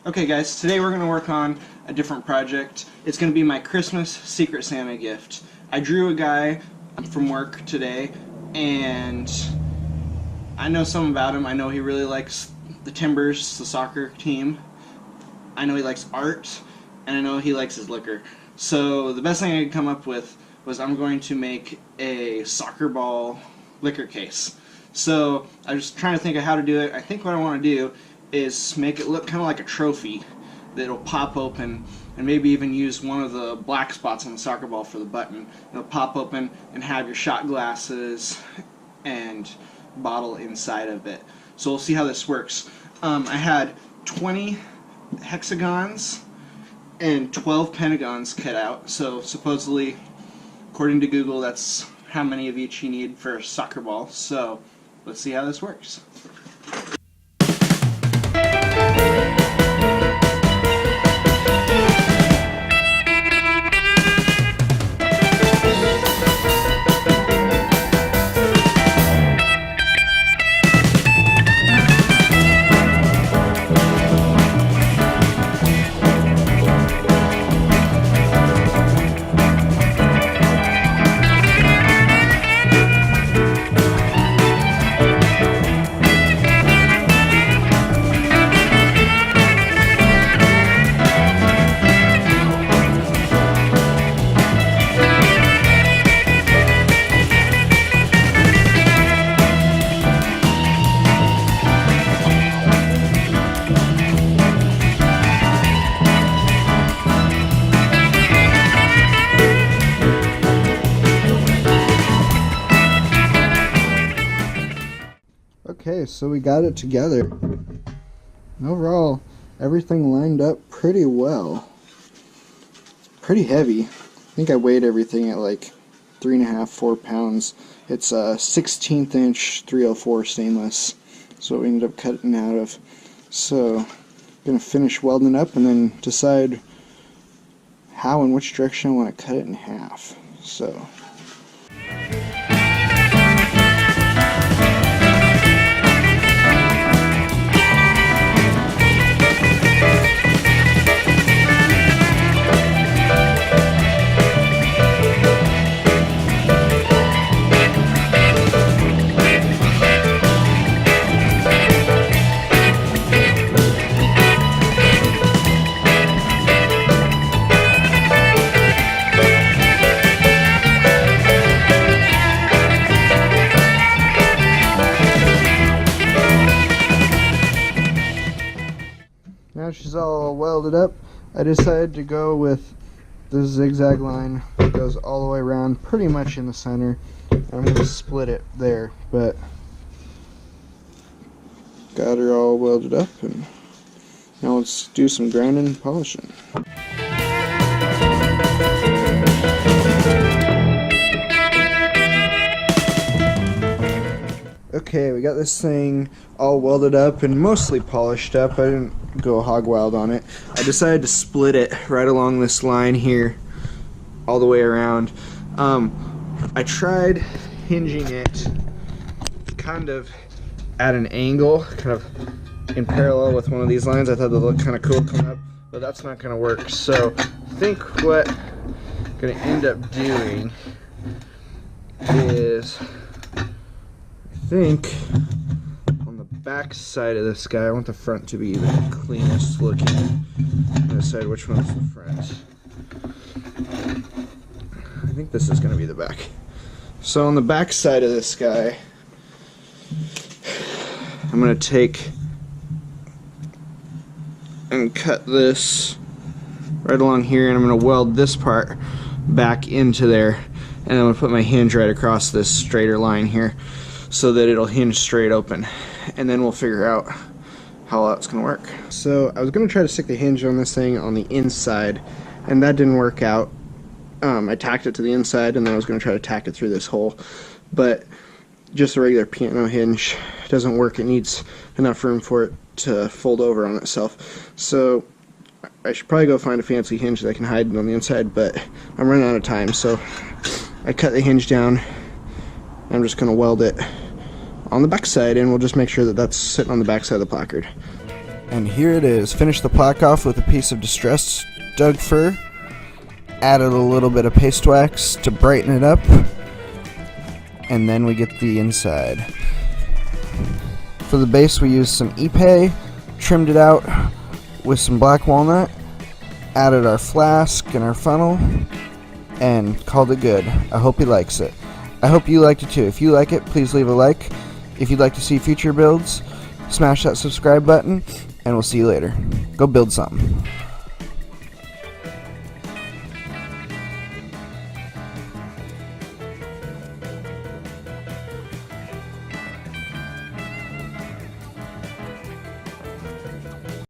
Okay guys, today we're going to work on a different project. It's going to be my Christmas Secret Santa gift. I drew a guy from work today, and I know something about him. I know he really likes the Timbers, the soccer team. I know he likes art, and I know he likes his liquor. So the best thing I could come up with was I'm going to make a soccer ball liquor case. So I was trying to think of how to do it. I think what I want to do is make it look kind of like a trophy that'll pop open, and maybe even use one of the black spots on the soccer ball for the button. It'll pop open and have your shot glasses and bottle inside of it. So we'll see how this works. I had 20 hexagons and 12 pentagons cut out, so supposedly, according to Google, that's how many of each you need for a soccer ball. So let's see how this works. Okay, so we got it together. Overall, everything lined up pretty well. It's pretty heavy. I think I weighed everything at like 3.5, 4 pounds. It's a 16th inch 304 stainless. So we ended up cutting out of. So, I'm gonna finish welding up and then decide how and which direction I want to cut it in half. So. Now she's all welded up, I decided to go with the zigzag line that goes all the way around, pretty much in the center. I'm going to split it there, but got her all welded up, and now let's do some grinding and polishing. Okay, we got this thing all welded up and mostly polished up. I didn't go hog wild on it. I decided to split it right along this line here, all the way around. I tried hinging it kind of at an angle, kind of in parallel with one of these lines. I thought that looked kind of cool coming up, but that's not going to work. So I think what I'm going to end up doing is, I think on the back side of this guy, I want the front to be the cleanest looking. I'm going to decide which one's the front. I think this is going to be the back. So on the back side of this guy, I'm going to take and cut this right along here, and I'm going to weld this part back into there, and I'm going to put my hinge right across this straighter line here, so that it'll hinge straight open, and then we'll figure out how that's going to work. So I was going to try to stick the hinge on this thing on the inside, and that didn't work out. I tacked it to the inside, and then I was going to try to tack it through this hole, but just a regular piano hinge doesn't work. It needs enough room for it to fold over on itself. So I should probably go find a fancy hinge that I can hide on the inside, but I'm running out of time, so I cut the hinge down. I'm just going to weld it on the back side, and we'll just make sure that that's sitting on the back side of the placard. And here it is. Finished the plaque off with a piece of distressed Doug fir. Added a little bit of paste wax to brighten it up. And then we get the inside. For the base we used some ipe, trimmed it out with some black walnut, added our flask and our funnel, and called it good. I hope he likes it. I hope you liked it too. If you like it, please leave a like. If you'd like to see future builds, smash that subscribe button, and we'll see you later. Go build something.